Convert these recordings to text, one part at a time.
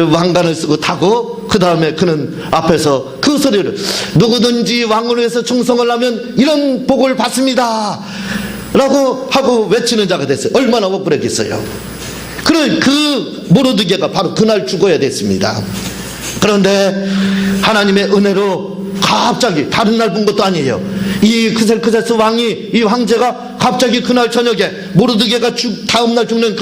왕관을 쓰고 타고, 그 다음에 그는 앞에서 그 소리를, 누구든지 왕을 위해서 충성을 하면 이런 복을 받습니다 라고 하고 외치는 자가 됐어요. 얼마나 억울했겠어요. 그 모르드게가 바로 그날 죽어야 됐습니다. 그런데 하나님의 은혜로 갑자기, 다른 날 본 것도 아니에요, 이 그셀크세스 왕이, 이 황제가 갑자기 그날 저녁에, 모르드게가 다음날 죽는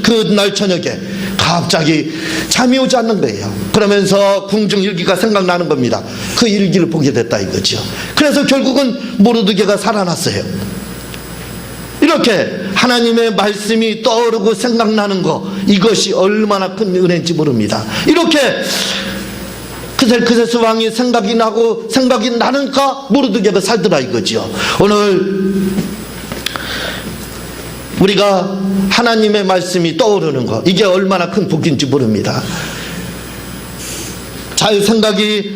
그날 저녁에 갑자기 잠이 오지 않는 거예요. 그러면서 궁중 일기가 생각나는 겁니다. 그 일기를 보게 됐다 이거죠. 그래서 결국은 모르드게가 살아났어요. 이렇게 하나님의 말씀이 떠오르고 생각나는 거, 이것이 얼마나 큰 은혜인지 모릅니다. 이렇게 그셀크세스 왕이 생각이 나니까 모르드게가 살더라 이거죠. 오늘 우리가 하나님의 말씀이 떠오르는 거, 이게 얼마나 큰 복인지 모릅니다.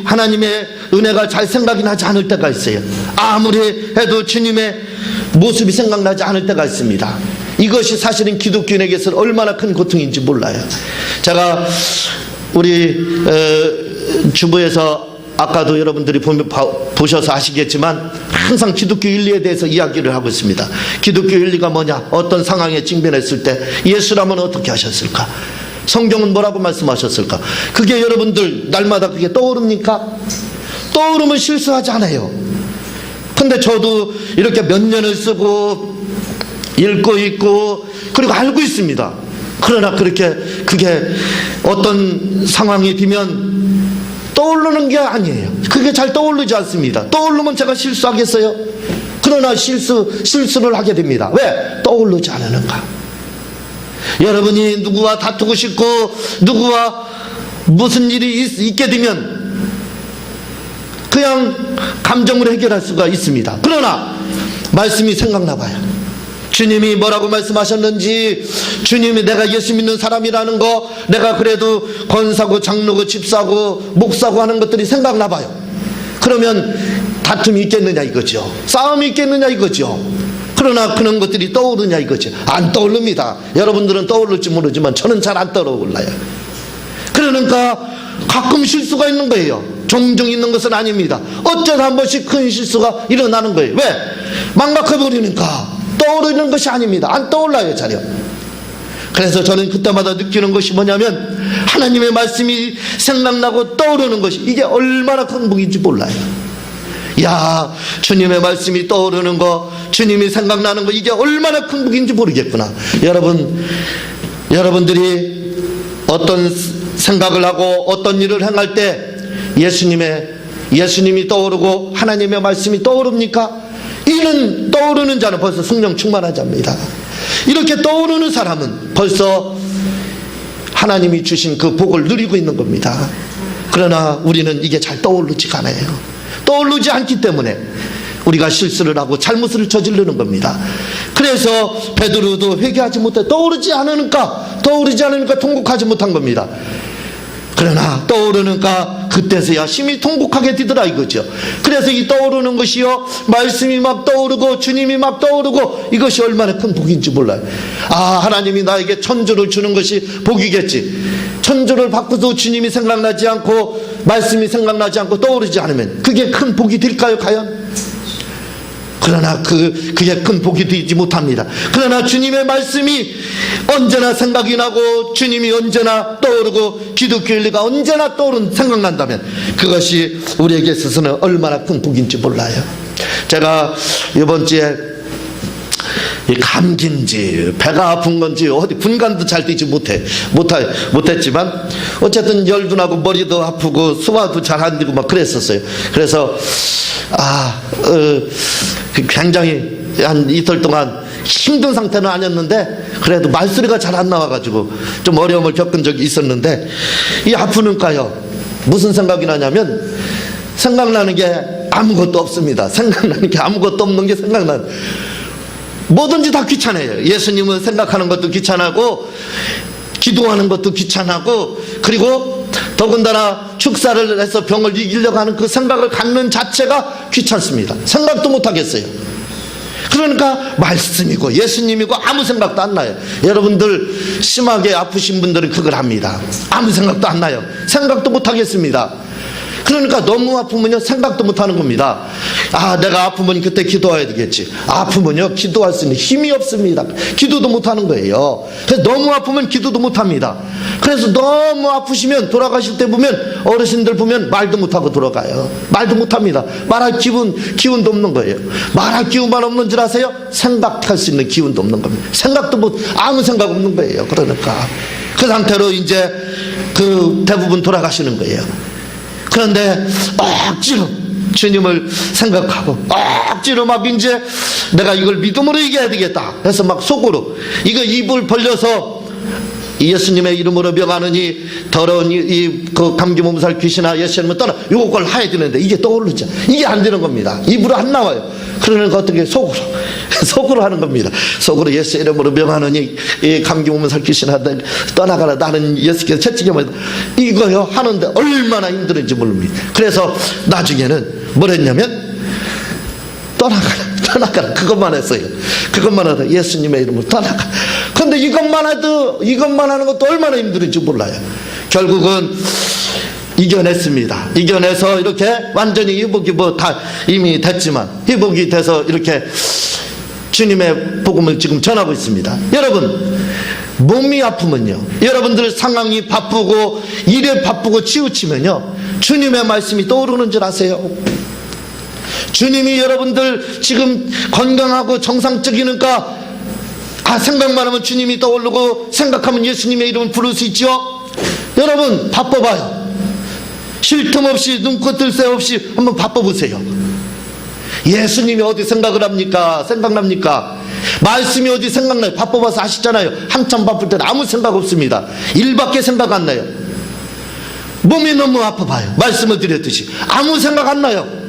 하나님의 은혜가 잘 생각이 나지 않을 때가 있어요. 아무리 해도 주님의 모습이 생각나지 않을 때가 있습니다. 이것이 사실은 기독교인에게서는 얼마나 큰 고통인지 몰라요. 제가 우리 주부에서 아까도 여러분들이 보셔서 아시겠지만 항상 기독교 윤리에 대해서 이야기를 하고 있습니다. 기독교 윤리가 뭐냐? 어떤 상황에 직면했을 때 예수라면 어떻게 하셨을까? 성경은 뭐라고 말씀하셨을까? 그게 여러분들 날마다 그게 떠오릅니까? 떠오르면 실수하지 않아요. 근데 저도 이렇게 몇 년을 쓰고 읽고 있고 그리고 알고 있습니다. 그러나 그게 어떤 상황이 되면 떠오르는 게 아니에요. 그게 잘 떠오르지 않습니다. 떠오르면 제가 실수하겠어요? 그러나 실수를 하게 됩니다. 왜? 떠오르지 않으는가? 여러분이 누구와 다투고 싶고 누구와 무슨 일이 있게 되면 그냥 감정으로 해결할 수가 있습니다. 그러나 말씀이 생각나 봐요. 주님이 뭐라고 말씀하셨는지, 주님이 내가 예수 믿는 사람이라는 거, 내가 그래도 권사고 장로고 집사고 목사고 하는 것들이 생각나 봐요. 그러면 다툼이 있겠느냐 이거죠. 싸움이 있겠느냐 이거죠. 그러나 그런 것들이 떠오르냐 이거죠. 안 떠오릅니다. 여러분들은 떠오를지 모르지만 저는 잘 안 떠올라요. 그러니까 가끔 실수가 있는 거예요. 종종 있는 것은 아닙니다. 어쩌다 한 번씩 큰 실수가 일어나는 거예요. 왜? 망각해버리니까. 떠오르는 것이 아닙니다. 안 떠올라요 전혀. 그래서 저는 그때마다 느끼는 것이 뭐냐면 하나님의 말씀이 생각나고 떠오르는 것이, 이게 얼마나 큰 복인지 몰라요. 야, 주님의 말씀이 떠오르는 거, 주님이 생각나는 거, 이게 얼마나 큰 복인지 모르겠구나. 여러분들이 어떤 생각을 하고 어떤 일을 행할 때 예수님이 떠오르고 하나님의 말씀이 떠오릅니까? 이는 떠오르는 자는 벌써 성령 충만한 자입니다. 이렇게 떠오르는 사람은 벌써 하나님이 주신 그 복을 누리고 있는 겁니다. 그러나 우리는 이게 잘 떠오르지가 않아요. 떠오르지 않기 때문에 우리가 실수를 하고 잘못을 저지르는 겁니다. 그래서 베드로도 회개하지 못해 떠오르지 않으니까 통곡하지 못한 겁니다. 그러나 떠오르니까 그때서야 심히 통곡하게 되더라 이거죠. 그래서 이 떠오르는 것이요, 말씀이 막 떠오르고 주님이 막 떠오르고, 이것이 얼마나 큰 복인지 몰라요. 아, 하나님이 나에게 천조를 주는 것이 복이겠지. 천조를 받고도 주님이 생각나지 않고 말씀이 생각나지 않고 떠오르지 않으면 그게 큰 복이 될까요 과연? 그러나 그게 큰 복이 되지 못합니다. 그러나 주님의 말씀이 언제나 생각이 나고 주님이 언제나 떠오르고 기독교 윤리가 언제나 생각난다면 그것이 우리에게 있어서는 얼마나 큰 복인지 몰라요. 제가 이번 주에 감기인지 배가 아픈 건지 어디 분간도 잘 되지 못했지만 어쨌든 열도 나고 머리도 아프고 소화도 잘 안 되고 막 그랬었어요. 그래서 굉장히 한 이틀 동안 힘든 상태는 아니었는데 그래도 말소리가 잘 안 나와가지고 좀 어려움을 겪은 적이 있었는데, 이 아프니까요 무슨 생각이 나냐면 생각나는 게 아무것도 없습니다. 생각나는 게 아무것도 없는 게 생각나는, 뭐든지 다 귀찮아요. 예수님을 생각하는 것도 귀찮고 기도하는 것도 귀찮고, 그리고 더군다나 축사를 해서 병을 이기려고 하는 그 생각을 갖는 자체가 귀찮습니다. 생각도 못 하겠어요. 그러니까 말씀이고 예수님이고 아무 생각도 안 나요. 여러분들 심하게 아프신 분들은 그걸 합니다. 아무 생각도 안 나요. 생각도 못 하겠습니다. 그러니까 너무 아프면요 생각도 못 하는 겁니다. 아, 내가 아프면 그때 기도해야 되겠지. 아프면요 기도할 수 있는 힘이 없습니다. 기도도 못 하는 거예요. 그래서 너무 아프면 기도도 못 합니다. 그래서 너무 아프시면 돌아가실 때 보면 어르신들 보면 말도 못 하고 돌아가요. 말도 못 합니다. 말할 기운도 없는 거예요. 말할 기운만 없는 줄 아세요? 생각할 수 있는 기운도 없는 겁니다. 생각도 아무 생각 없는 거예요. 그러니까 그 상태로 이제 그 대부분 돌아가시는 거예요. 그런데 억지로 주님을 생각하고 억지로 막 이제 내가 이걸 믿음으로 이겨야 되겠다 해서 막 속으로 이거 입을 벌려서 예수님의 이름으로 명하느니 더러운 그 감기 몸살 귀신아 예수님을 떠나 요걸 해야 되는데 이게 떠오르죠. 이게 안 되는 겁니다. 입으로 안 나와요. 그러니까 어떻게 속으로 하는 겁니다. 속으로 예수 이름으로 명하느니 이 감기 몸살 귀신아 떠나가라 나는 예수께서 채찍에 이거요 하는데 얼마나 힘들은지 모릅니다. 그래서 나중에는 뭘 했냐면 떠나가라 그것만 했어요. 그것만 하다 예수님의 이름으로 떠나가. 그런데 이것만 하는 것도 얼마나 힘들은지 몰라요. 결국은 이겨냈습니다. 이겨내서 이렇게 완전히 회복이 다 이미 됐지만 회복이 돼서 이렇게 주님의 복음을 지금 전하고 있습니다. 여러분 몸이 아프면요 여러분들 상황이 바쁘고 일에 바쁘고 치우치면요 주님의 말씀이 떠오르는 줄 아세요? 주님이 여러분들 지금 건강하고 정상적이니까 생각만 하면 주님이 떠오르고 생각하면 예수님의 이름을 부를 수 있죠. 여러분 바빠봐요. 쉴 틈 없이 눈코 뜰 새 없이 한번 바빠보세요. 예수님이 어디 생각을 합니까? 생각납니까? 말씀이 어디 생각나요? 바빠봐서 아시잖아요. 한참 바쁠 때는 아무 생각 없습니다. 일밖에 생각 안 나요. 몸이 너무 아파봐요. 말씀을 드렸듯이 아무 생각 안 나요.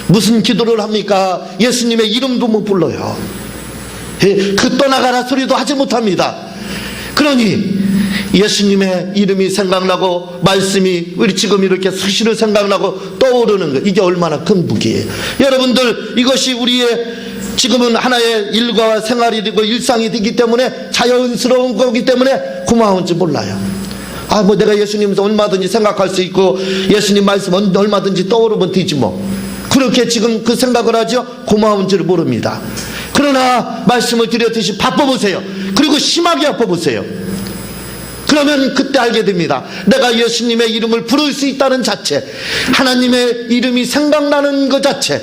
무슨 기도를 합니까? 예수님의 이름도 못 불러요. 그 떠나가라 소리도 하지 못합니다. 그러니 예수님의 이름이 생각나고 말씀이 우리 지금 이렇게 수시로 생각나고 떠오르는 것 이게 얼마나 큰 복이에요. 여러분들 이것이 우리의 지금은 하나의 일과 생활이 되고 일상이 되기 때문에 자연스러운 거기 때문에 고마운지 몰라요. 내가 예수님 얼마든지 생각할 수 있고 예수님 말씀 얼마든지 떠오르면 되지 뭐. 그렇게 지금 그 생각을 하죠. 고마운 줄 모릅니다. 그러나 말씀을 드렸듯이 바빠보세요. 그리고 심하게 아파보세요. 그러면 그때 알게 됩니다. 내가 예수님의 이름을 부를 수 있다는 자체, 하나님의 이름이 생각나는 것 자체,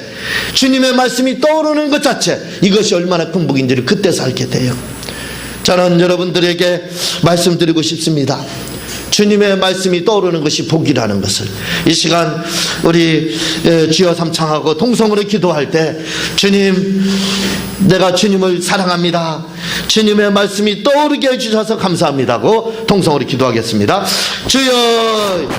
주님의 말씀이 떠오르는 것 자체, 이것이 얼마나 큰 복인지를 그때서 알게 돼요. 저는 여러분들에게 말씀드리고 싶습니다. 주님의 말씀이 떠오르는 것이 복이라는 것을 이 시간 우리 주여 삼창하고 동성으로 기도할 때 주님 내가 주님을 사랑합니다. 주님의 말씀이 떠오르게 해주셔서 감사합니다고 동성으로 기도하겠습니다. 주여